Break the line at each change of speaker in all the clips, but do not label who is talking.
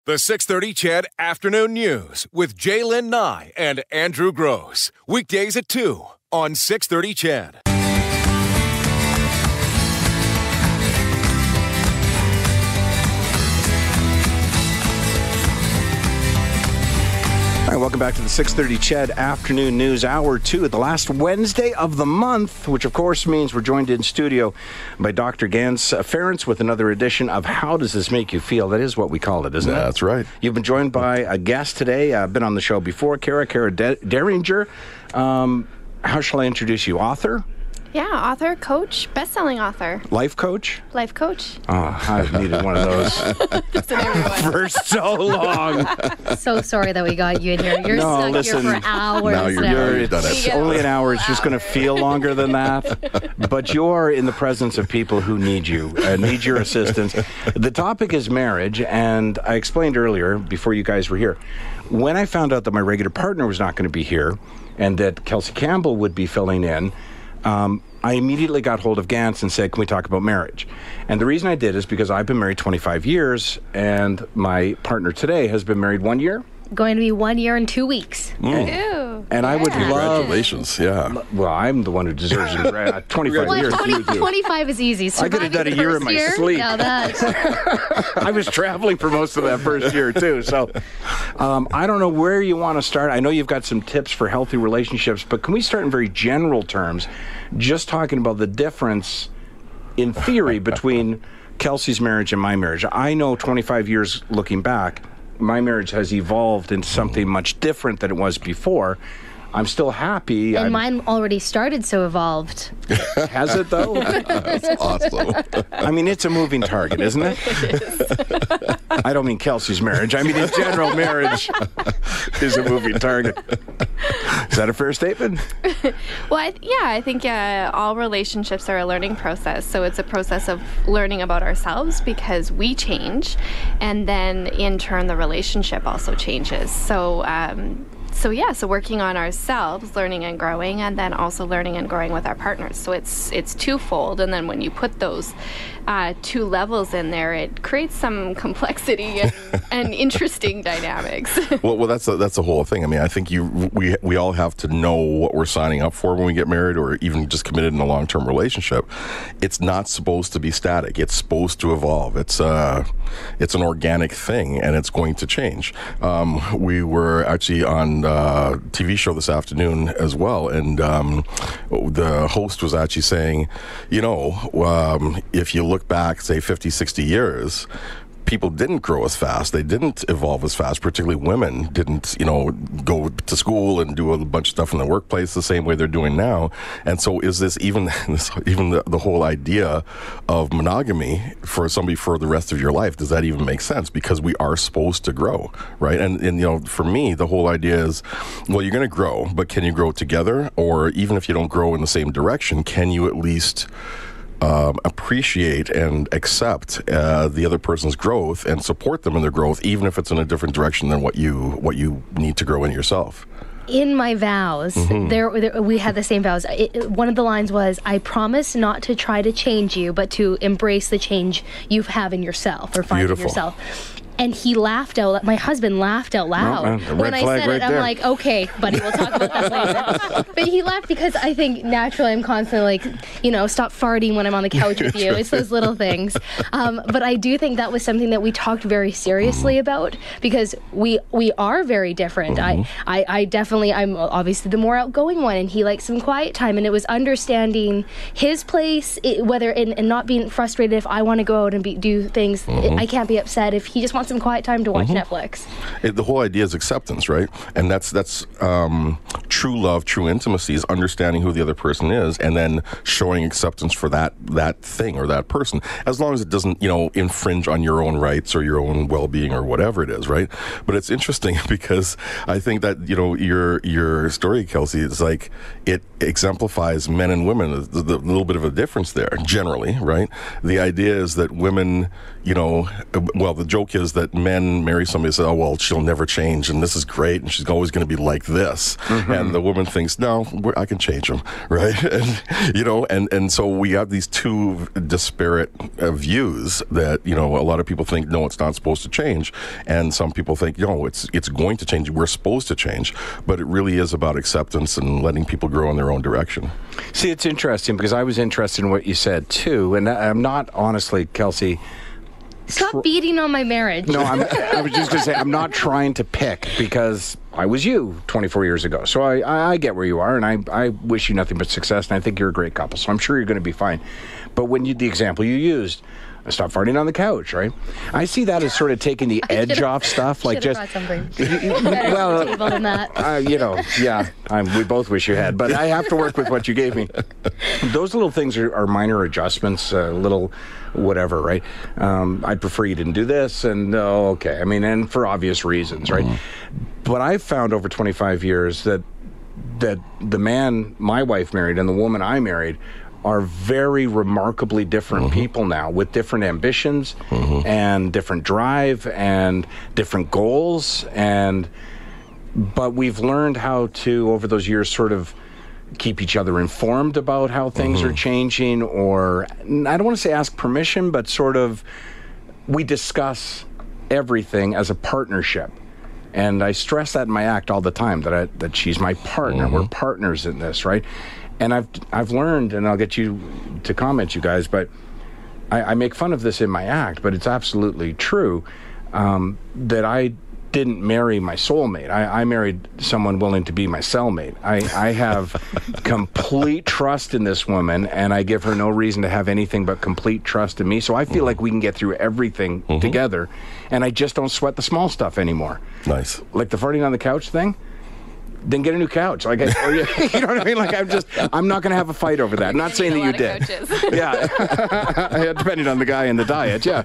The 6:30 CHED Afternoon News with Jaylen Nye and Andrew Grose. Weekdays at 2 on 6:30 CHED.
All right, welcome back to the 6:30 CHED Afternoon News, Hour 2, the last Wednesday of the month, which of course means we're joined in studio by Dr. Gans Ference with another edition of How Does This Make You Feel? That is what we call it, isn't it?
That's right.
You've been joined by a guest today. Been on the show before, Kara Derringer. How shall I introduce you? Author?
Yeah, author, coach, best-selling author.
Life coach?
Life coach.
Oh, I've needed one of those for so long.
So sorry that we got you in here. You're stuck here for hours
now.
It's only an hour. It's just going to feel longer than that. But you're in the presence of people who need you, need your assistance. The topic is marriage, and I explained earlier, before you guys were here, when I found out that my regular partner was not going to be here and that Kelsey Campbell would be filling in, I immediately got hold of Gans and said, can we talk about marriage? And the reason I did is because I've been married 25 years, and my partner today has been married 1 year.
Going to be 1 year and 2 weeks.
Ew.
And I would love...
Congratulations, yeah.
Well, I'm the one who deserves it. 25 years.
25 is easy.
I could have done a year in my sleep.
Now that.
I was traveling for most of that first year, too. So I don't know where you want to start. I know you've got some tips for healthy relationships, but can we start in very general terms, just talking about the difference in theory between Kelsey's marriage and my marriage? I know 25 years looking back, my marriage has evolved into something much different than it was before. I'm still happy.
And mine already started so evolved.
Has it, though?
That's awesome.
I mean, it's a moving target, isn't it? I don't mean Kelsey's marriage. I mean, in general, marriage is a moving target. Is that a fair statement?
Well, I think all relationships are a learning process. So it's a process of learning about ourselves because we change. And then, in turn, the relationship also changes. So working on ourselves, learning and growing, and then also learning and growing with our partners. So it's twofold. And then when you put those two levels in there, it creates some complexity and interesting dynamics.
Well, that's the whole thing. I mean, I think we all have to know what we're signing up for when we get married, or even just committed in a long-term relationship. It's not supposed to be static. It's supposed to evolve. It's an organic thing, and it's going to change. We were actually on a TV show this afternoon as well, and the host was actually saying, if you look back, say, 50, 60 years, people didn't grow as fast. They didn't evolve as fast. Particularly women didn't, go to school and do a bunch of stuff in the workplace the same way they're doing now. And so is this even the whole idea of monogamy for somebody for the rest of your life? Does that even make sense? Because we are supposed to grow, right? And for me, the whole idea is, well, you're going to grow, but can you grow together? Or even if you don't grow in the same direction, can you at least appreciate and accept the other person's growth and support them in their growth, even if it's in a different direction than what you need to grow in yourself?
In my vows, we had the same vows. One of the lines was, I promise not to try to change you, but to embrace the change you have in yourself or find in yourself. And he laughed out. My husband laughed out loud when I said it. I'm like, okay, buddy, we'll talk about that later. But he laughed because I think naturally I'm constantly stop farting when I'm on the couch with you. It's those little things. But I do think that was something that we talked very seriously about because we are very different. I definitely, I'm obviously the more outgoing one, and he likes some quiet time. And it was understanding his place, and not being frustrated if I want to go out and do things. I can't be upset if he just wants some quiet time to watch Netflix.
The whole idea is acceptance, right? And that's true love, true intimacy is understanding who the other person is and then showing acceptance for that thing or that person, as long as it doesn't, infringe on your own rights or your own well-being or whatever it is, right? But it's interesting because I think that, your story, Kelsey, is like it exemplifies men and women, the little bit of a difference there, generally, right? The idea is that women, the joke is that men marry somebody and say, oh, well, she'll never change, and this is great, and she's always going to be like this. And the woman thinks, no, I can change him, right? And, and so we have these two disparate views that, a lot of people think, no, it's not supposed to change. And some people think, no, it's going to change. We're supposed to change. But it really is about acceptance and letting people grow in their own direction.
See, it's interesting because I was interested in what you said, too. And I'm not, honestly, Kelsey...
Stop beating on my marriage.
No, I was just going to say, I'm not trying to pick because I was you 24 years ago. So I get where you are, and I wish you nothing but success, and I think you're a great couple. So I'm sure you're going to be fine. But when the example you used, stop farting on the couch, right? I see that as sort of taking the edge off stuff, like just. Well,
table than that.
We both wish you had, but I have to work with what you gave me. Those little things are minor adjustments, little whatever, right? I'd prefer you didn't do this, and okay. I mean, and for obvious reasons, right? But I've found over 25 years that the man my wife married and the woman I married are very remarkably different people now, with different ambitions and different drive and different goals. But we've learned how to, over those years, sort of keep each other informed about how things are changing, or I don't want to say ask permission, but sort of we discuss everything as a partnership. And I stress that in my act all the time, that she's my partner. We're partners in this, right? And I've learned, and I'll get you to comment, you guys, but I make fun of this in my act, but it's absolutely true, that I didn't marry my soulmate. I married someone willing to be my cellmate. I have complete trust in this woman, and I give her no reason to have anything but complete trust in me. So I feel like we can get through everything together, and I just don't sweat the small stuff anymore.
Nice. Like
the farting on the couch thing. Then get a new couch. Like, you know what I mean? Like, I'm not going to have a fight over that. I'm not saying that you did. Yeah, depending on the guy and the diet. Yeah,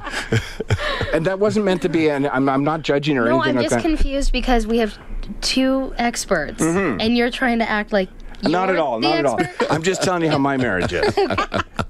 and that wasn't meant to be. And I'm not judging or anything like that.
No, I'm just confused because we have two experts, and you're trying to act like.
Not at all. I'm just telling you how my marriage is.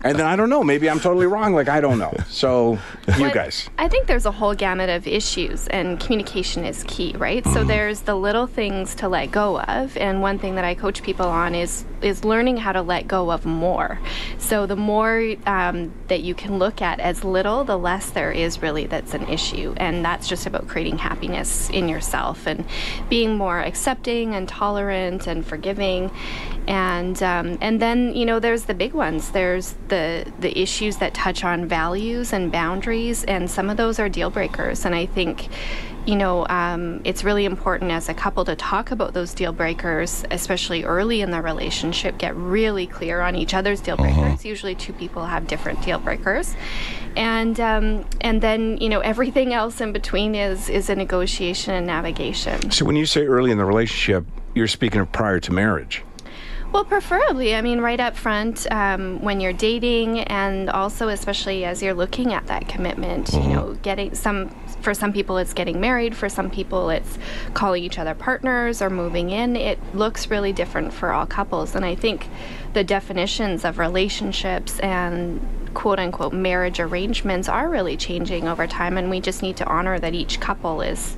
And then I don't know. Maybe I'm totally wrong. Like, I don't know. So, you guys.
I think there's a whole gamut of issues, and communication is key, right? So there's the little things to let go of, and one thing that I coach people on is learning how to let go of more. So the more that you can look at as little, the less there is really that's an issue, and that's just about creating happiness in yourself and being more accepting and tolerant and forgiving. And then there's the big ones. There's the issues that touch on values and boundaries, and some of those are deal breakers. And I think it's really important as a couple to talk about those deal breakers, especially early in the relationship. Get really clear on each other's deal breakers. Usually two people have different deal breakers, and then everything else in between is a negotiation and navigation.
So when you say early in the relationship, you're speaking of prior to marriage.
Well, preferably, right up front when you're dating, and also especially as you're looking at that commitment, for some people it's getting married, for some people it's calling each other partners or moving in. It looks really different for all couples, and I think the definitions of relationships and quote-unquote marriage arrangements are really changing over time, and we just need to honor that each couple is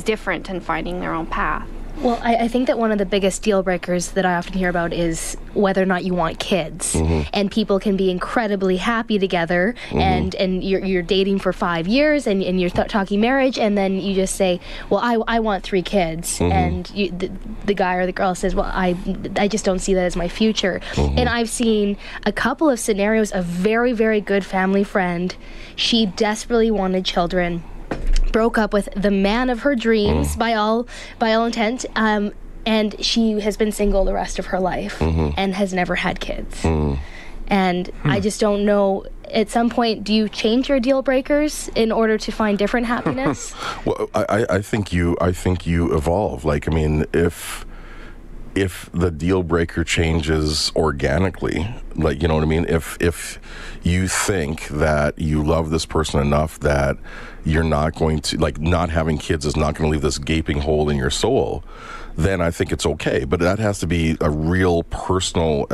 different and finding their own path.
Well, I think that one of the biggest deal breakers that I often hear about is whether or not you want kids. And people can be incredibly happy together, and you're dating for 5 years, and you're talking marriage, and then you just say, well, I want 3 kids. And the guy or the girl says, well, I just don't see that as my future. And I've seen a couple of scenarios. A very, very good family friend, she desperately wanted children, broke up with the man of her dreams by all intent, and she has been single the rest of her life and has never had kids. And I just don't know, at some point, do you change your deal breakers in order to find different happiness?
Well, I think you evolve. If the deal breaker changes organically, if you think that you love this person enough that you're not going to, like, not having kids is not going to leave this gaping hole in your soul, then I think it's okay. But that has to be a real personal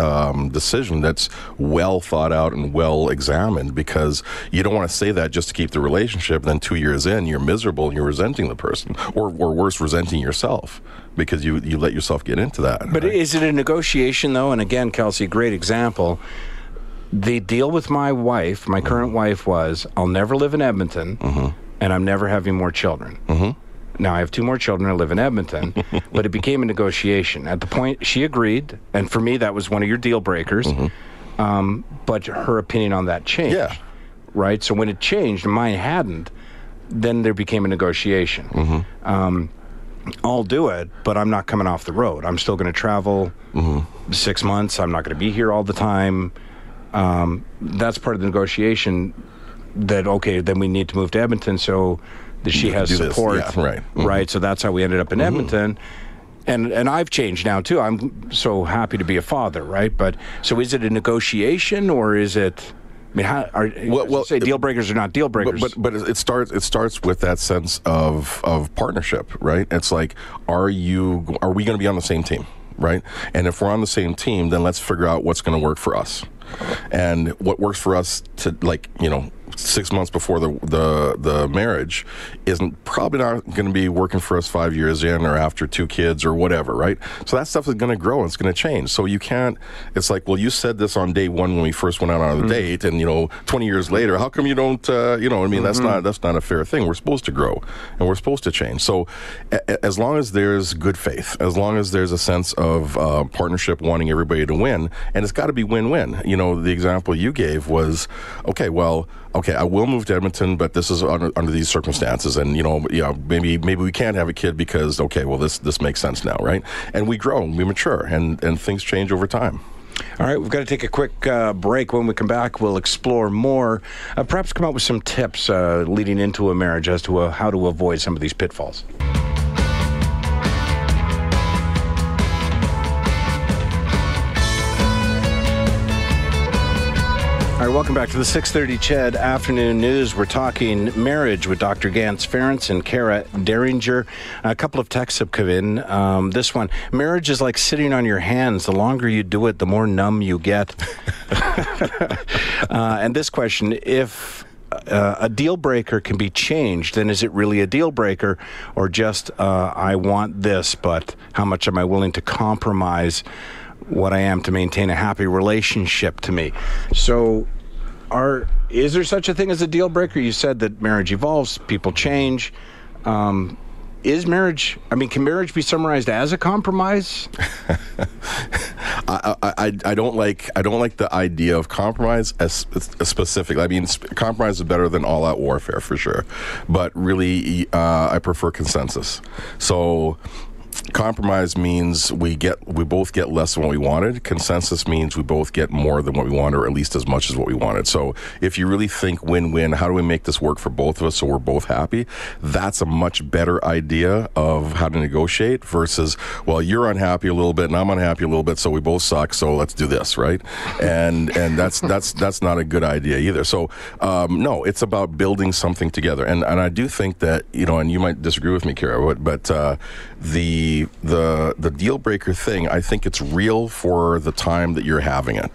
decision that's well thought out and well examined, because you don't want to say that just to keep the relationship. Then 2 years in, you're miserable and you're resenting the person, or worse, resenting yourself, because you let yourself get into that.
But
right?
Is it a negotiation, though? And again, Kelsey, great example. The deal with my wife, my current wife, was I'll never live in Edmonton, and I'm never having more children. Now, I have 2 more children. I live in Edmonton, but it became a negotiation. At the point, she agreed, and for me, that was one of your deal breakers. But her opinion on that changed.
Yeah.
Right? So when it changed and mine hadn't, then there became a negotiation. I'll do it, but I'm not coming off the road. I'm still going to travel 6 months. I'm not going to be here all the time. That's part of the negotiation, that, okay, then we need to move to Edmonton so that she has support.
Yeah, right.
Right, so that's how we ended up in Edmonton. And I've changed now, too. I'm so happy to be a father, right? But, so is it a negotiation, or is it... I mean, how are say deal breakers are not deal breakers?
But it starts with that sense of partnership, right? It's like, are we going to be on the same team, right? And if we're on the same team, then let's figure out what's going to work for us. And what works for us to, 6 months before the marriage isn't probably not going to be working for us 5 years in, or after 2 kids or whatever, right? So that stuff is going to grow and it's going to change. So you can't, it's like, well, you said this on day 1 when we first went out on the date, and 20 years later, how come you don't, that's not a fair thing. We're supposed to grow and we're supposed to change. So as long as there's good faith, as long as there's a sense of partnership, wanting everybody to win, and it's got to be win-win. The example you gave was, okay, I will move to Edmonton, but this is under these circumstances, and maybe we can't have a kid because, this makes sense now, right? And we grow, and we mature, and things change over time.
All right, we've got to take a quick break. When we come back, we'll explore more, perhaps come up with some tips leading into a marriage as to how to avoid some of these pitfalls. All right, welcome back to the 6:30 CHED Afternoon News. We're talking marriage with Dr. Gance Ference and Kara Derringer. A couple of texts have come in. This one, marriage is like sitting on your hands. The longer you do it, the more numb you get. And this question, if a deal breaker can be changed, then is it really a deal breaker, or just I want this, but how much am I willing to compromise what I am to maintain a happy relationship to me? So is there such a thing as a deal breaker? You said that marriage evolves, people change. Can marriage be summarized as a compromise?
I don't like the idea of compromise as specific. I mean, compromise is better than all-out warfare for sure, but really, I prefer consensus. So compromise means we both get less than what we wanted. Consensus means we both get more than what we wanted, or at least as much as what we wanted. So if you really think win-win, how do we make this work for both of us so we're both happy? That's a much better idea of how to negotiate versus, well, you're unhappy a little bit and I'm unhappy a little bit, so we both suck, so let's do this, right? And that's not a good idea either. So no, it's about building something together. And I do think that, and you might disagree with me, Kara, but the deal breaker thing, I think it's real for the time that you're having it.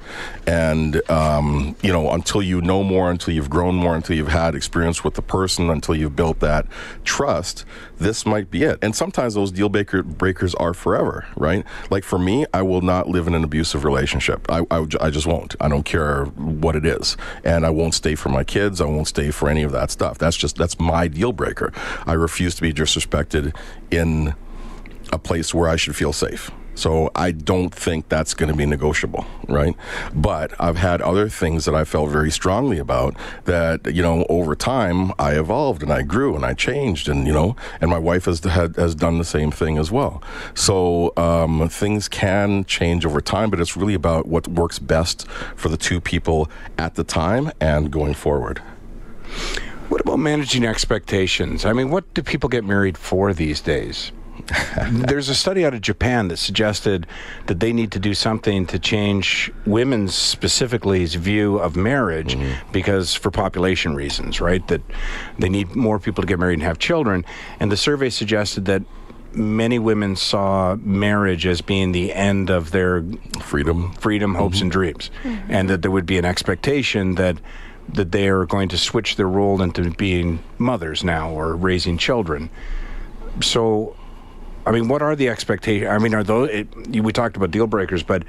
And, until you know more, until you've grown more, until you've had experience with the person, until you've built that trust, this might be it. And sometimes those deal breakers are forever, right? Like for me, I will not live in an abusive relationship. I just won't. I don't care what it is. And I won't stay for my kids. I won't stay for any of that stuff. That's my deal breaker. I refuse to be disrespected in a place where I should feel safe. So I don't think that's going to be negotiable, right? But I've had other things that I felt very strongly about that, over time I evolved and I grew and I changed, and my wife has done the same thing as well. So things can change over time, but it's really about what works best for the two people at the time and going forward. What
about managing expectations? I mean, what do people get married for these days? There's a study out of Japan that suggested that they need to do something to change women's specifically's view of marriage because for population reasons, right? That they need more people to get married and have children. And the survey suggested that many women saw marriage as being the end of their freedom, hopes, and dreams, and that there would be an expectation that they are going to switch their role into being mothers now or raising children. So, I mean, what are the expectations? I mean, we talked about deal breakers, but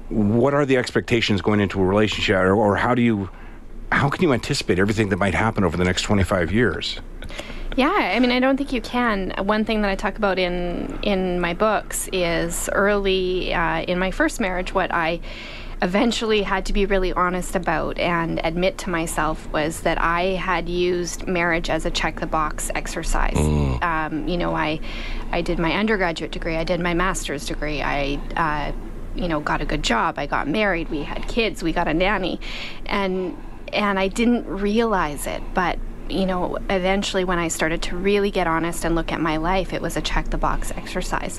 what are the expectations going into a relationship, or how can you anticipate everything that might happen over the next 25 years?
Yeah, I mean, I don't think you can. One thing that I talk about in my books is early in my first marriage, what I eventually had to be really honest about and admit to myself was that I had used marriage as a check-the-box exercise. I did my undergraduate degree, I did my master's degree, I got a good job, I got married, we had kids, we got a nanny, and I didn't realize it, but eventually when I started to really get honest and look at my life, it was a check-the-box exercise.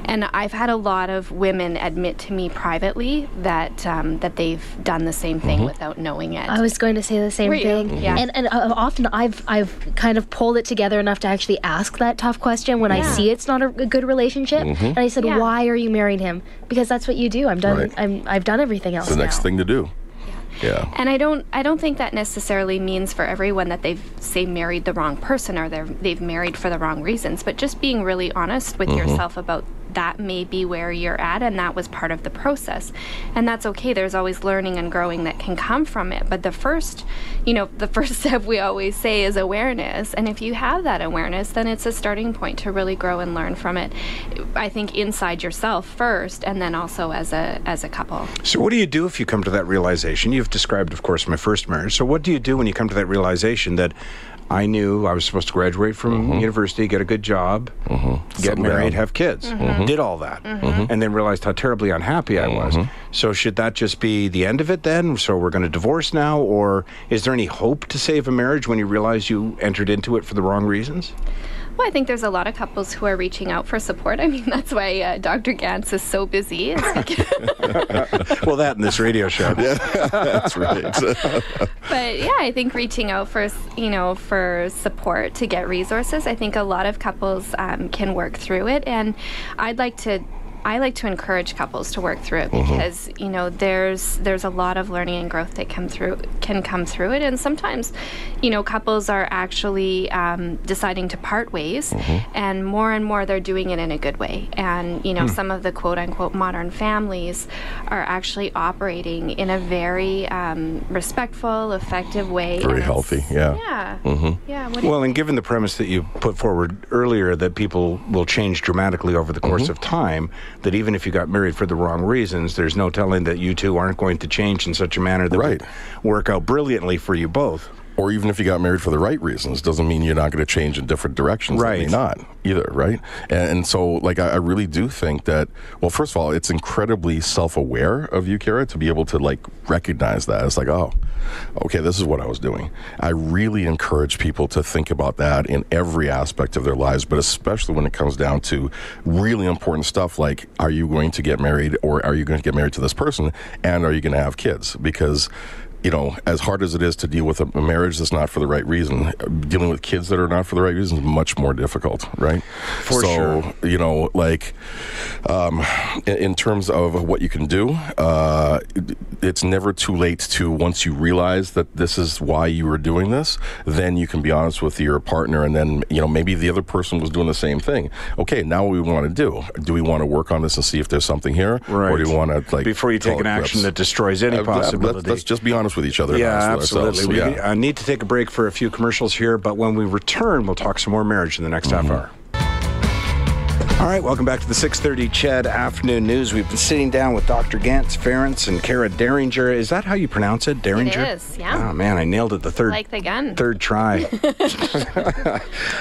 And I've had a lot of women admit to me privately that they've done the same thing without knowing it.
I was going to say the same thing.
Yeah.
And often I've kind of pulled it together enough to actually ask that tough question when I see it's not a good relationship. And I said, why are you marrying him? Because that's what you do. I'm done. Right. I've done everything else.
It's the next thing to do. Yeah.
And I don't think that necessarily means for everyone that they've, say, married the wrong person or they've married for the wrong reasons, but just being really honest with yourself about that may be where you're at, and that was part of the process. And that's okay. There's always learning and growing that can come from it. But the first step we always say is awareness. And if you have that awareness, then it's a starting point to really grow and learn from it. I think inside yourself first, and then also as a couple.
So what do you do if you come to that realization? You've described, of course, my first marriage. So what do you do when you come to that realization that I knew I was supposed to graduate from university, get a good job, get married, have kids. Did all that. And then realized how terribly unhappy I was. So should that just be the end of it then? So we're going to divorce now? Or is there any hope to save a marriage when you realize you entered into it for the wrong reasons?
Well, I think there's a lot of couples who are reaching out for support. I mean, that's why Dr. Gantz is so busy.
Well, that and this radio show.
Yeah, that's right.
But yeah, I think reaching out for support to get resources. I think a lot of couples can work through it, and I like to encourage couples to work through it because there's a lot of learning and growth that can come through it, and sometimes couples are actually deciding to part ways, and more they're doing it in a good way, and some of the quote unquote modern families are actually operating in a very respectful, effective way.
Very healthy, yeah.
Yeah.
Well, and given the premise that you put forward earlier that people will change dramatically over the course of time, that even if you got married for the wrong reasons, there's no telling that you two aren't going to change in such a manner that would work out brilliantly for you both.
Or even if you got married for the right reasons, doesn't mean you're not going to change in different directions.
Right.
It may not either, right? And so, I really do think that, well, first of all, it's incredibly self-aware of you, Kara, to be able to, recognize that. It's oh, okay, this is what I was doing. I really encourage people to think about that in every aspect of their lives, but especially when it comes down to really important stuff like, are you going to get married, or are you going to get married to this person, and are you going to have kids? Because as hard as it is to deal with a marriage that's not for the right reason, dealing with kids that are not for the right reason is much more difficult, right?
For sure.
In terms of what you can do, it's never too late to, once you realize that this is why you were doing this, then you can be honest with your partner, and then, maybe the other person was doing the same thing. Okay, now what we want to do? Do we want to work on this and see if there's something here?
Right.
Or do we want to,
before you take an action that destroys any possibility?
Let's just be honest with each other.
Yeah, absolutely. We
yeah.
need to take a break for a few commercials here, but when we return, we'll talk some more marriage in the next half hour. All right, welcome back to the 6:30 CHED Afternoon News. We've been sitting down with Dr. Gantz Ference and Kara Derringer. Is that how you pronounce it? Derringer?
It is, yeah.
Oh, man, I nailed it the third try.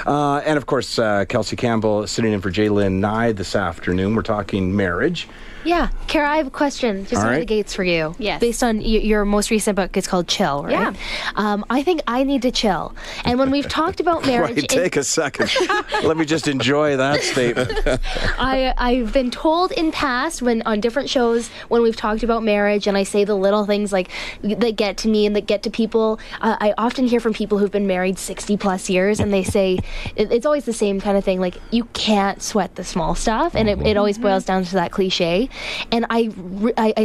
And, of course, Kelsey Campbell sitting in for Jaylyn Nye this afternoon. We're talking marriage.
Yeah. Kara, I have a question just out of the gates for you.
Yes.
Based on your most recent book, it's called Chill, right?
Yeah.
I think I need to chill. And when we've talked about marriage...
Right, take a second. Let me just enjoy that statement.
I've been told in past, when on different shows, when we've talked about marriage, and I say the little things like that get to me and that get to people, I often hear from people who've been married 60 plus years, and they say, it's always the same kind of thing, like, you can't sweat the small stuff, and it always boils down to that cliche. And I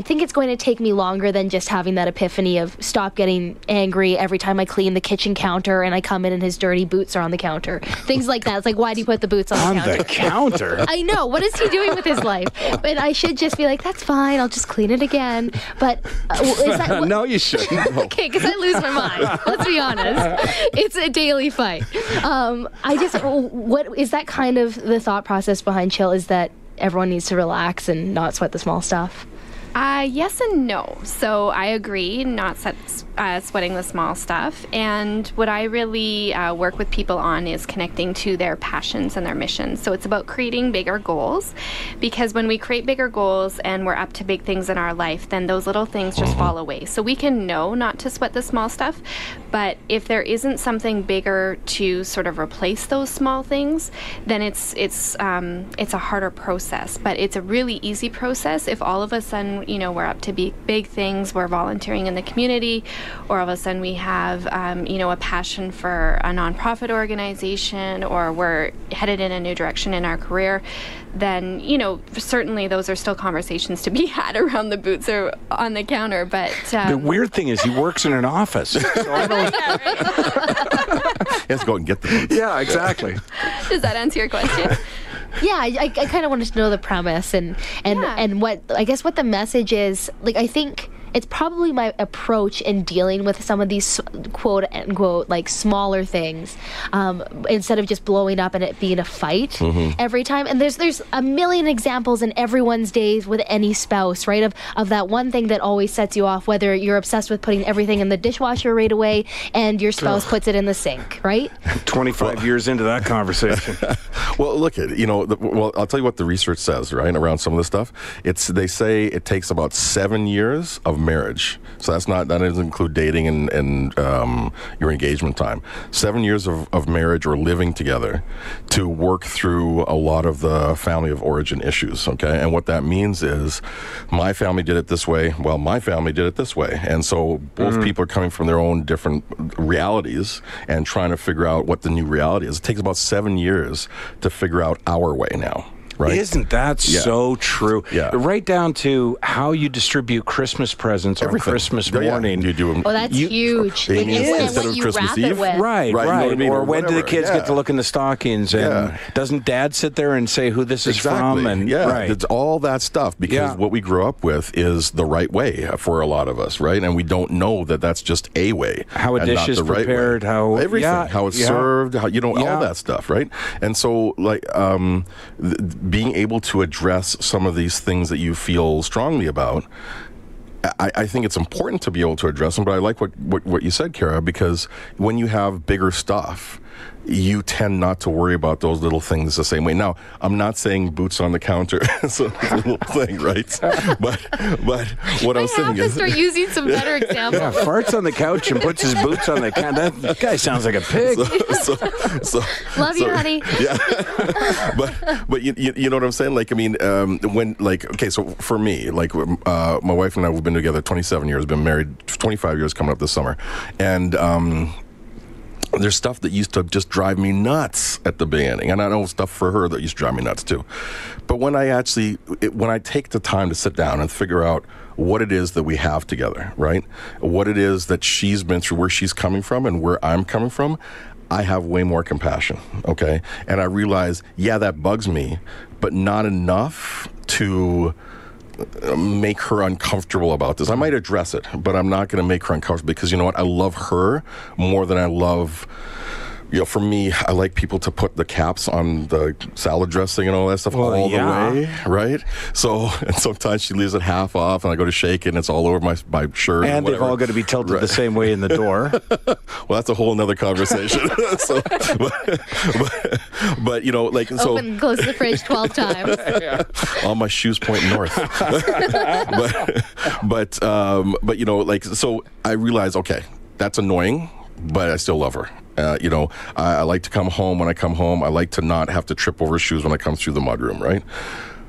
think it's going to take me longer than just having that epiphany of stop getting angry every time I clean the kitchen counter and I come in and his dirty boots are on the counter. Things like that. It's like, why do you put the boots on the counter?
On the counter?
I know. What is he doing with his life? But I should just be like, that's fine. I'll just clean it again. But is that...
No, you shouldn't.
Okay, because I lose my mind. Let's be honest. It's a daily fight. What is that kind of the thought process behind Chill, is that everyone needs to relax and not sweat the small stuff?
Yes and no. So I agree, not sweating the small stuff. And what I really work with people on is connecting to their passions and their missions. So it's about creating bigger goals, because when we create bigger goals and we're up to big things in our life, then those little things just fall away. So we can know not to sweat the small stuff, but if there isn't something bigger to sort of replace those small things, then it's a harder process. But it's a really easy process if all of a sudden, we're up to big things, we're volunteering in the community, or all of a sudden we have, a passion for a nonprofit organization, or we're headed in a new direction in our career, then, certainly those are still conversations to be had around the boots or on the counter. But
the weird thing is he works in an office. So I don't...
He has to go and get the boots.
Yeah, exactly.
Does that answer your question?
Yeah, I kind of wanted to know the premise and what, I guess, what the message is. Like, I think it's probably my approach in dealing with some of these quote unquote like smaller things, instead of just blowing up and it being a fight every time. And there's a million examples in everyone's days with any spouse, right? Of that one thing that always sets you off, whether you're obsessed with putting everything in the dishwasher right away and your spouse puts it in the sink, right?
25 years into that conversation.
Well, look at I'll tell you what the research says, right, around some of this stuff. They say it takes about 7 years of marriage. So that doesn't include dating and your engagement time. 7 years of marriage or living together to work through a lot of the family of origin issues, okay? And what that means is my family did it this way, well, my family did it this way. And so both people are coming from their own different realities and trying to figure out what the new reality is. It takes about 7 years to figure out our way now. Right?
Isn't that so true?
Yeah.
Right down to how you distribute Christmas presents on Christmas morning.
You do them.
Oh, that's huge.
It is.
And what you
Christmas
wrap
Eve.
it with.
Right.
You know what I mean?
Or when do the
whatever.
kids get to look in the stockings? And doesn't Dad sit there and say who this is from? And
it's all that stuff, because what we grew up with is the right way for a lot of us, right? And we don't know that that's just a way.
How a dish is prepared, how
everything, how it's served, how all that stuff, right? And so, like, being able to address some of these things that you feel strongly about, I think it's important to be able to address them. But I like what you said, Kara, because when you have bigger stuff, you tend not to worry about those little things the same way. Now, I'm not saying boots on the counter is a little thing, right? But what I was saying is...
I have to start using some better examples.
Yeah, farts on the couch and puts his boots on the counter. That guy sounds like a pig.
Love you, honey.
Yeah. but you know what I'm saying? Like, I mean, so for me, like, my wife and I, we've been together 27 years, been married 25 years coming up this summer. And... there's stuff that used to just drive me nuts at the beginning, and I know stuff for her that used to drive me nuts too. But when I take the time to sit down and figure out what it is that we have together, right? What it is that she's been through, where she's coming from and where I'm coming from, I have way more compassion, okay? And I realize, that bugs me, but not enough to make her uncomfortable about this. I might address it, but I'm not going to make her uncomfortable, because you know what? I love her more than I love For me, I like people to put the caps on the salad dressing and all that stuff all the way, right? So, and sometimes she leaves it half off, and I go to shake it, and it's all over my shirt.
And they've all got to be tilted the same way in the door.
Well, that's a whole nother conversation. So, but so
open and close the fridge 12 times.
All my shoes point north. but so I realize, okay, that's annoying, but I still love her. I like to come home. When I come home, I like to not have to trip over shoes when I come through the mudroom, right?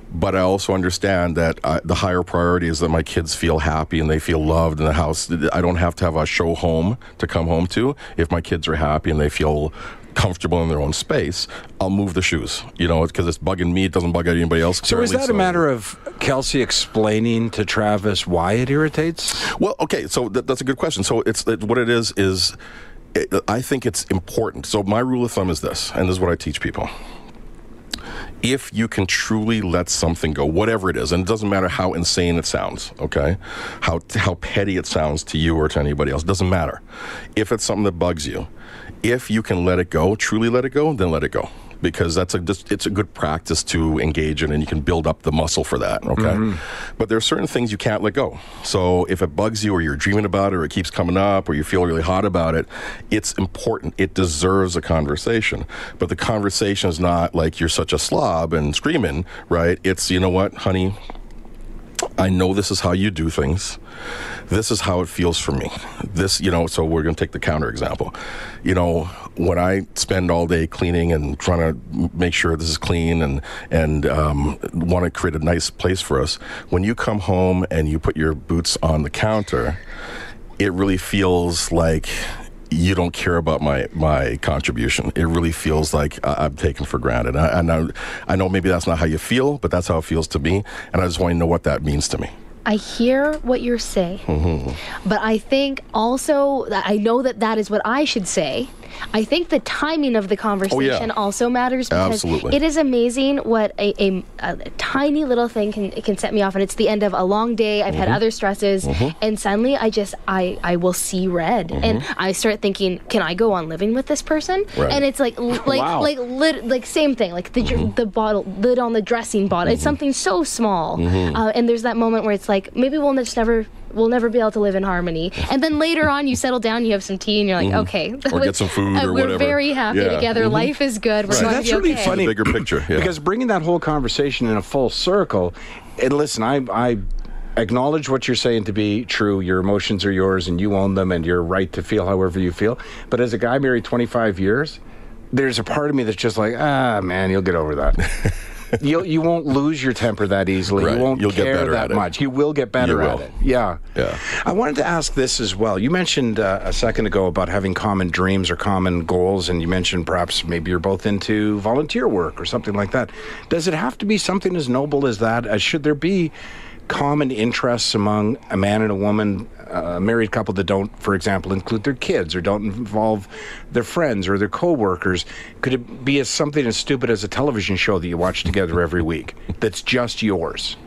But I also understand that the higher priority is that my kids feel happy and they feel loved in the house. I don't have to have a show home to come home to. If my kids are happy and they feel comfortable in their own space, I'll move the shoes, because it's bugging me. It doesn't bug anybody else.
So is that a matter of Kelsey explaining to Travis why it irritates?
Well, okay, so that's a good question. So what it is I think it's important. So my rule of thumb is this, and this is what I teach people. If you can truly let something go, whatever it is, and it doesn't matter how insane it sounds, okay? How petty it sounds to you or to anybody else, it doesn't matter. If it's something that bugs you, if you can let it go, truly let it go, then let it go. Because it's a good practice to engage in, and you can build up the muscle for that, okay? Mm-hmm. But there are certain things you can't let go. So if it bugs you, or you're dreaming about it, or it keeps coming up, or you feel really hot about it, it's important. It deserves a conversation. But the conversation is not like you're such a slob and screaming, right? It's, you know what, honey, I know this is how you do things. This is how it feels for me. So we're going to take the counter example. When I spend all day cleaning and trying to make sure this is clean and want to create a nice place for us, when you come home and you put your boots on the counter, it really feels like you don't care about my contribution. It really feels like I'm taken for granted. I know maybe that's not how you feel, but that's how it feels to me, and I just want to know what that means to me.
I hear what you're saying, but I think also, I know that is what I should say. I think the timing of the conversation also matters, because it is amazing what a tiny little thing can set me off, and it's the end of a long day. I've had other stresses, and suddenly I will see red, and I start thinking, can I go on living with this person? Right. And it's like same thing, like the bottle lid on the dressing bottle. It's something so small, and there's that moment where it's like, maybe we'll never be able to live in harmony. And then later on, you settle down, you have some tea, and you're like, okay.
Or get some food or whatever.
We're very happy together. Life is good. We're going to be okay.
That's really funny.
The bigger picture. Yeah.
Because bringing that whole conversation in a full circle, and listen, I acknowledge what you're saying to be true. Your emotions are yours, and you own them, and you're right to feel however you feel. But as a guy married 25 years, there's a part of me that's just like, man, you'll get over that. You won't lose your temper that easily.
Right.
You'll care get better that much. You will get better at it. Yeah. I wanted to ask this as well. You mentioned a second ago about having common dreams or common goals, and you mentioned perhaps maybe you're both into volunteer work or something like that. Does it have to be something as noble as that? Should there be common interests among a man and a woman, a married couple that don't, for example, include their kids or don't involve their friends or their co-workers? Could it be something as stupid as a television show that you watch together every week that's just yours?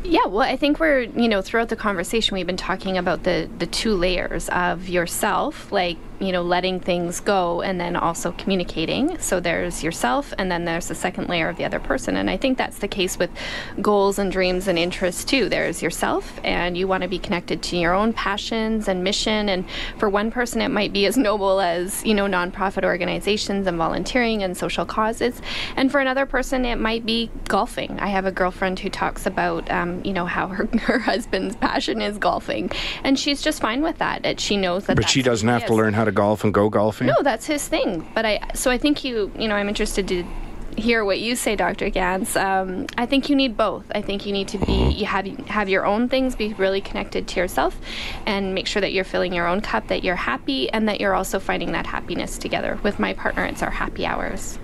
Yeah, well, I think we're, throughout the conversation, we've been talking about the two layers of yourself, like, letting things go, and then also communicating. So there's yourself, and then there's the second layer of the other person. And I think that's the case with goals and dreams and interests too. There's yourself, and you want to be connected to your own passions and mission. And for one person, it might be as noble as, nonprofit organizations and volunteering and social causes. And for another person, it might be golfing. I have a girlfriend who talks about, how her husband's passion is golfing. And she's just fine with that. That she knows that.
But she doesn't have to learn how to golf and go golfing?
No, that's his thing. But I think I'm interested to hear what you say, Dr. Gans. I think you need both. I think you need to have your own things, be really connected to yourself, and make sure that you're filling your own cup, that you're happy, and that you're also finding that happiness together. With my partner, it's our happy hours.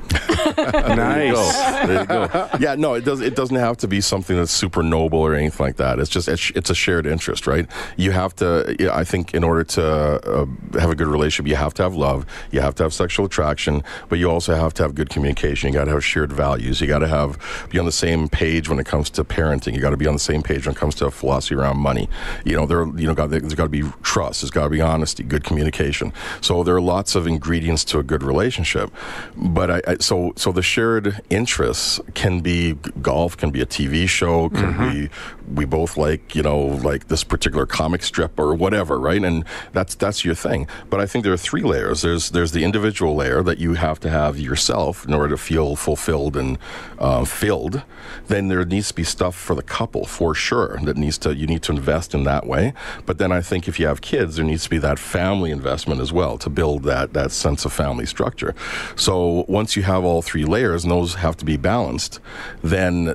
Nice.
There you go. Yeah, no, it doesn't have to be something that's super noble or anything like that. It's just it's a shared interest, right? You have to. I think in order to have a good relationship, you have to have love, you have to have sexual attraction, but you also have to have good communication. You got to have shared values. You got to be on the same page when it comes to parenting. You got to be on the same page when it comes to philosophy around money. There's got to be trust. There's got to be honesty, good communication. So there are lots of ingredients to a good relationship. But so the shared interests can be golf, can be a TV show, can be we both like this particular comic strip or whatever, right? And that's your thing. But I think there are three layers. There's the individual layer that you have to have yourself in order to feel fulfilled and filled. Then there needs to be stuff for the couple for sure you need to invest in that way. But then I think if you have kids, there needs to be that family investment as well to build that sense of family structure. So once you have all three layers and those have to be balanced, then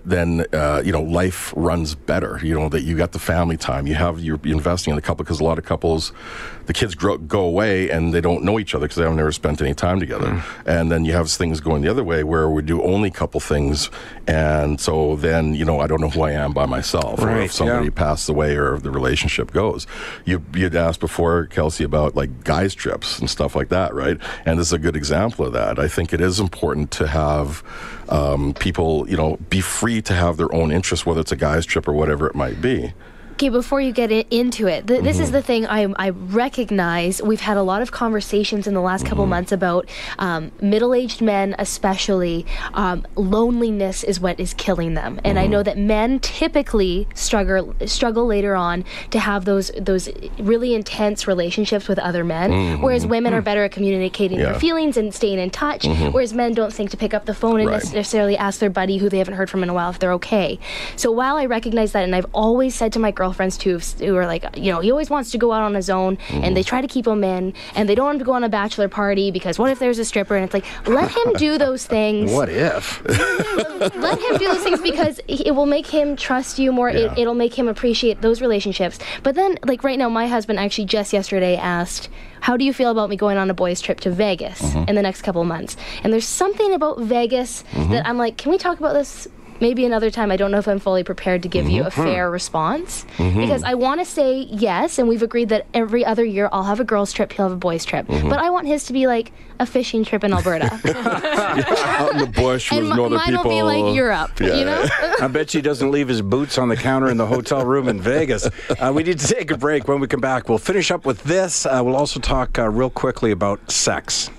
life runs better. That you got the family time. You're investing in the couple, because a lot of couples, the kids go away and they don't know each other because they have never spent any time together. And then you have things going the other way where we do only couple things, and so then I don't know who I am by myself, or if somebody passes away or if the relationship goes. You'd asked before, Kelsey, about like guys trips and stuff like that, right? And this is a good example of that. I think it is important to have people be free to have their own interests, whether it's a guys trip or whatever it might be.
Okay, before you get into it, this is the thing I recognize. We've had a lot of conversations in the last couple months about middle-aged men, especially. Loneliness is what is killing them, and I know that men typically struggle later on to have those really intense relationships with other men, whereas women are better at communicating their feelings and staying in touch, whereas men don't think to pick up the phone and necessarily ask their buddy who they haven't heard from in a while if they're okay. So while I recognize that, and I've always said to my girlfriends too, who are like, he always wants to go out on his own, and they try to keep him in, and they don't want him to go on a bachelor party because what if there's a stripper? And it's like, let him do those things.
What if?
Let him do those things because it will make him trust you more. Yeah. It'll make him appreciate those relationships. But then, like right now, my husband actually just yesterday asked, how do you feel about me going on a boys' trip to Vegas in the next couple of months? And there's something about Vegas that I'm like, can we talk about this maybe another time? I don't know if I'm fully prepared to give you a fair response, because I want to say yes, and we've agreed that every other year I'll have a girls' trip, he'll have a boys' trip. But I want his to be like a fishing trip in Alberta.
Out in the bush with no other people.
Mine will be like Europe,
I bet he doesn't leave his boots on the counter in the hotel room in Vegas. We need to take a break. When we come back, we'll finish up with this. We'll also talk real quickly about sex.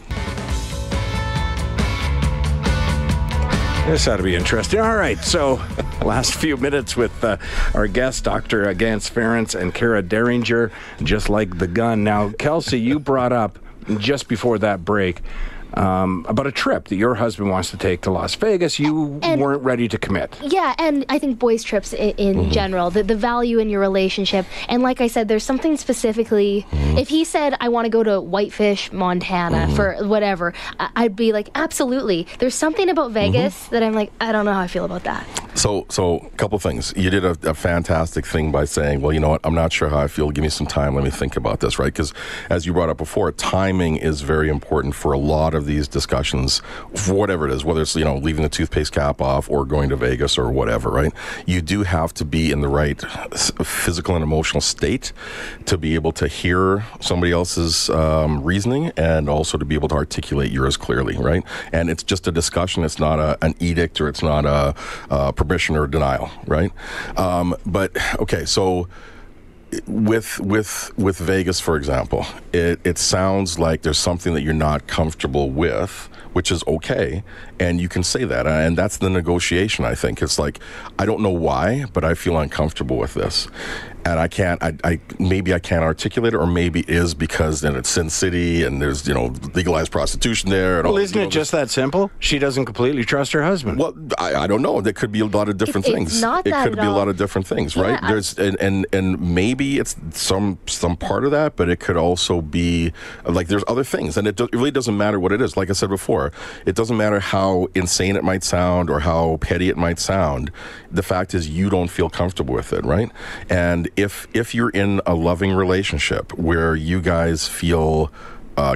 This ought to be interesting. All right, so last few minutes with our guests, Dr. Gans Ference and Kara Derringer, just like the gun. Now, Kelsey, you brought up just before that break about a trip that your husband wants to take to Las Vegas. You weren't ready to commit. Yeah, and I think boys' trips in general, the value in your relationship. And like I said, there's something specifically, if he said, I want to go to Whitefish, Montana for whatever, I'd be like, absolutely. There's something about Vegas that I'm like, I don't know how I feel about that.
So a couple things. You did a fantastic thing by saying, well, you know what, I'm not sure how I feel. Give me some time. Let me think about this, right? Because as you brought up before, timing is very important for a lot of these discussions, for whatever it is, whether it's, leaving the toothpaste cap off or going to Vegas or whatever, right? You do have to be in the right physical and emotional state to be able to hear somebody else's reasoning, and also to be able to articulate yours clearly, right? And it's just a discussion. It's not an edict, or it's not a permission or denial, right? But okay, so with Vegas, for example, it sounds like there's something that you're not comfortable with, which is okay, and you can say that, and that's the negotiation. I think it's like, I don't know why, but I feel uncomfortable with this, and I can't. Maybe I can't articulate it, or maybe it is because then it's Sin City and there's legalized prostitution there. And
well, isn't it just that simple? She doesn't completely trust her husband.
Well, I don't know. There could be a lot of different things.
It's not that
it could be a lot of different things, right?
Yeah,
There's and maybe it's some part of that, but it could also be like there's other things, and it really doesn't matter what it is. Like I said before, it doesn't matter how insane it might sound or how petty it might sound. The fact is, you don't feel comfortable with it, right? And if you're in a loving relationship where you guys feel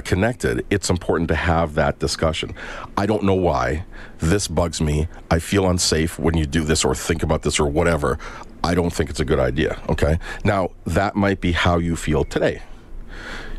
connected, it's important to have that discussion. I don't know why. This bugs me. I feel unsafe when you do this or think about this or whatever. I don't think it's a good idea, okay? Now, that might be how you feel today.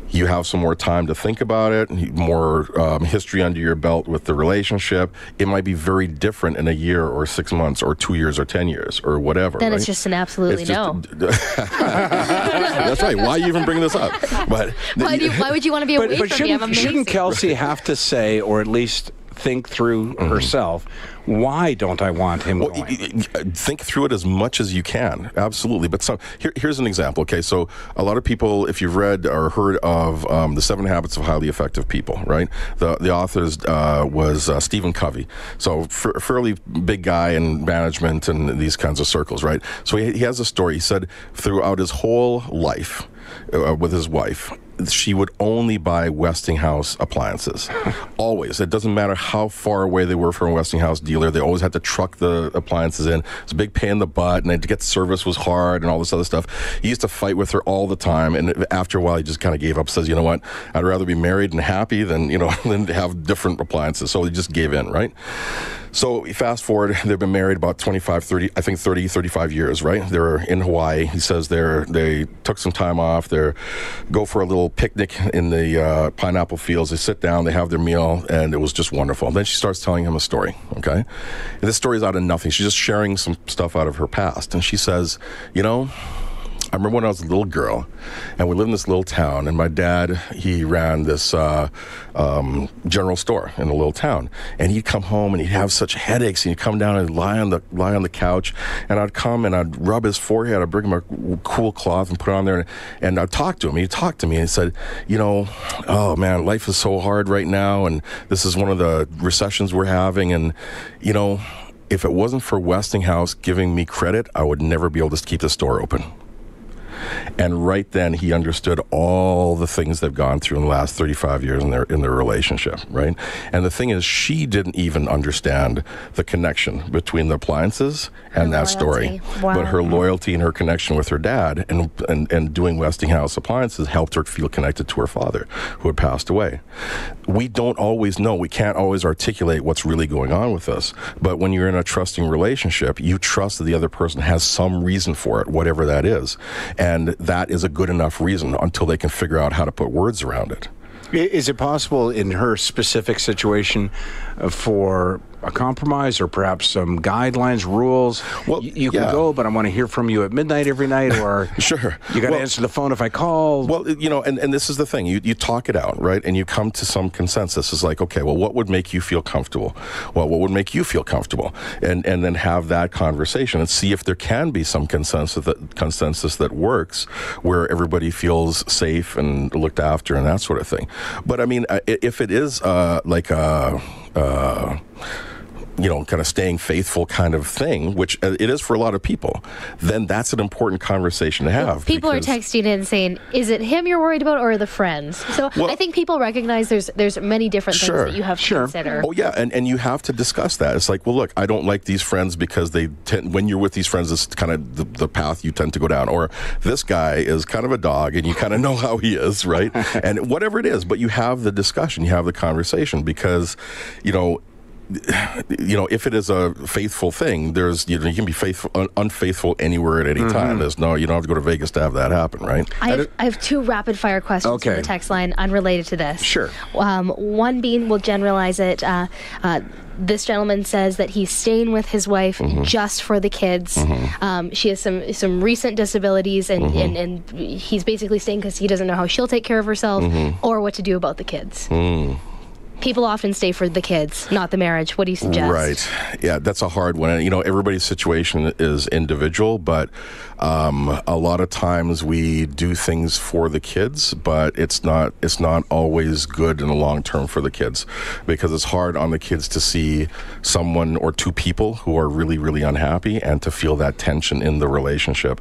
You have some more time to think about it, more history under your belt with the relationship. It might be very different in a year or 6 months or 2 years or 10 years or whatever.
Then
right?
it's just an absolutely no.
That's right. Why you even bring this up? But
why would you want to be away from me? I'm amazing.
Shouldn't Kelsey have to say, or at least think through herself, why don't I want him going?
Think through it as much as you can, absolutely. But here's an example. Okay, so a lot of people, if you've read or heard of the 7 Habits of Highly Effective People, right? The author was Stephen Covey, so fairly big guy in management and these kinds of circles, right? So he has a story. He said throughout his whole life with his wife, she would only buy Westinghouse appliances. Always. It doesn't matter how far away they were from a Westinghouse dealer. They always had to truck the appliances in. It's a big pain in the butt, and to get service was hard and all this other stuff. He used to fight with her all the time, and after a while he just kind of gave up, says, you know what, I'd rather be married and happy than have different appliances. So he just gave in, right? So fast forward, they've been married about 25, 30, I think 30, 35 years, right? They're in Hawaii. He says they took some time off. They go for a little picnic in the pineapple fields. They sit down, they have their meal, and it was just wonderful. And then she starts telling him a story, okay? And this story is out of nothing. She's just sharing some stuff out of her past. And she says, I remember when I was a little girl, and we lived in this little town, and my dad, he ran this general store in a little town, and he'd come home and he'd have such headaches, and he'd come down and lie on the couch, and I'd come and I'd rub his forehead, I'd bring him a cool cloth and put it on there, and I'd talk to him. He'd talk to me and he said, oh man, life is so hard right now, and this is one of the recessions we're having, and if it wasn't for Westinghouse giving me credit, I would never be able to keep the store open. And right then, he understood all the things they've gone through in the last 35 years in their relationship, right? And the thing is, she didn't even understand the connection between the appliances and that story.
Wow.
But her loyalty and her connection with her dad and doing Westinghouse appliances helped her feel connected to her father, who had passed away. We don't always know. We can't always articulate what's really going on with us. But when you're in a trusting relationship, you trust that the other person has some reason for it, whatever that is. And that is a good enough reason until they can figure out how to put words around it.
Is it possible in her specific situation for a compromise or perhaps some guidelines, rules?
Well,
you can go, but I want to hear from you at midnight every night, or
sure,
you got to answer the phone if I call.
Well, and this is the thing. You talk it out, right? And you come to some consensus. It's like, okay, well, what would make you feel comfortable? Well, what would make you feel comfortable? And then have that conversation and see if there can be some consensus that works, where everybody feels safe and looked after and that sort of thing. But I mean, if it is kind of staying faithful kind of thing, which it is for a lot of people, then that's an important conversation to have.
People are texting in saying, is it him you're worried about or the friends? So I think people recognize there's many different things that you have to consider.
Oh, yeah, and you have to discuss that. It's like, well, look, I don't like these friends because when you're with these friends, it's kind of the path you tend to go down. Or this guy is kind of a dog, and you kind of know how he is, right? And whatever it is, but you have the discussion, you have the conversation, because, if it is a faithful thing, you can be unfaithful anywhere at any time. You don't have to go to Vegas to have that happen, right?
I have 2 rapid fire questions from the text line unrelated to this.
Sure.
One being, we'll generalize it. This gentleman says that he's staying with his wife just for the kids. She has some recent disabilities, and he's basically staying because he doesn't know how she'll take care of herself or what to do about the kids. People often stay for the kids, not the marriage. What do you suggest?
Right. Yeah, that's a hard one. And, everybody's situation is individual, but a lot of times we do things for the kids, but it's not always good in the long term for the kids, because it's hard on the kids to see someone or 2 people who are really, really unhappy and to feel that tension in the relationship.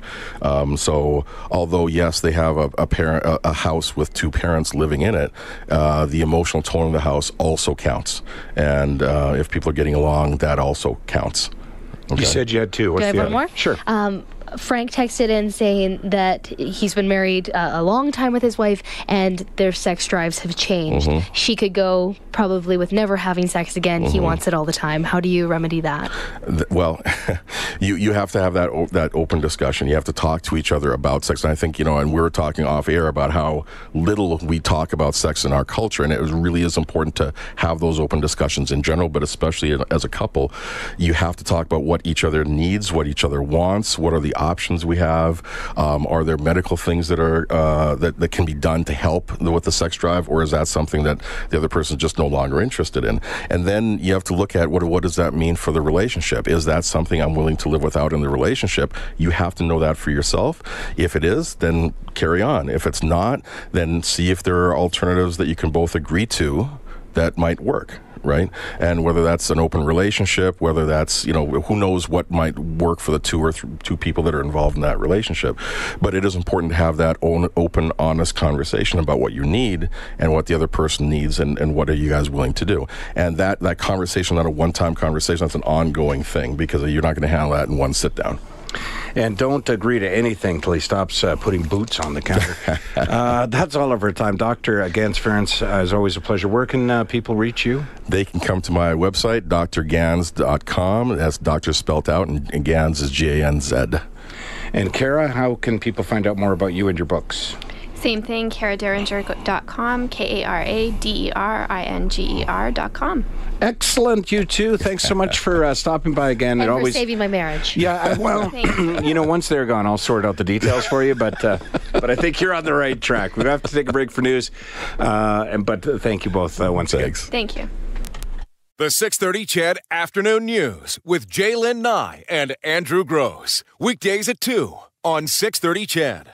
So although, yes, they have a house with 2 parents living in it, the emotional tone of the house also counts. And if people are getting along, that also counts. Okay.
You said you had 2.
Do I have one more?
Sure.
Frank texted in saying that he's been married a long time with his wife, and their sex drives have changed. She could go probably with never having sex again. He wants it all the time. How do you remedy that?
Well, you have to have that open discussion. You have to talk to each other about sex. And I think, and we were talking off air about how little we talk about sex in our culture, and it really is important to have those open discussions in general, but especially as a couple. You have to talk about what each other needs, what each other wants, what are the options we have. Are there medical things that are that can be done to help with the sex drive, or is that something that the other person is just no longer interested in? And then you have to look at what does that mean for the relationship? Is that something I'm willing to live without in the relationship? You have to know that for yourself. If it is, then carry on. If it's not, then see if there are alternatives that you can both agree to that might work. Right? And whether that's an open relationship, whether that's, who knows what might work for the two people that are involved in that relationship. But it is important to have that open, honest conversation about what you need and what the other person needs, and what are you guys willing to do. And that conversation, not a one-time conversation, that's an ongoing thing, because you're not going to handle that in one sit-down.
And don't agree to anything till he stops putting boots on the counter. That's all of our time. Dr. Gans Ference, as always, a pleasure. Where can people reach you?
They can come to my website, drgans.com. That's doctor spelt out, and Gans is G-A-N-Z.
And Kara, how can people find out more about you and your books?
Same thing, KaraDeringer.com, KaraDeringer.com.
Excellent, you too. Thanks so much for stopping by again.
And for saving my marriage.
Yeah, once they're gone, I'll sort out the details for you, but I think you're on the right track. We have to take a break for news, but thank you both once again.
Thank you.
The 6:30 CHED Afternoon News with Jaylen Nye and Andrew Grose. Weekdays at 2 on 6:30 CHED.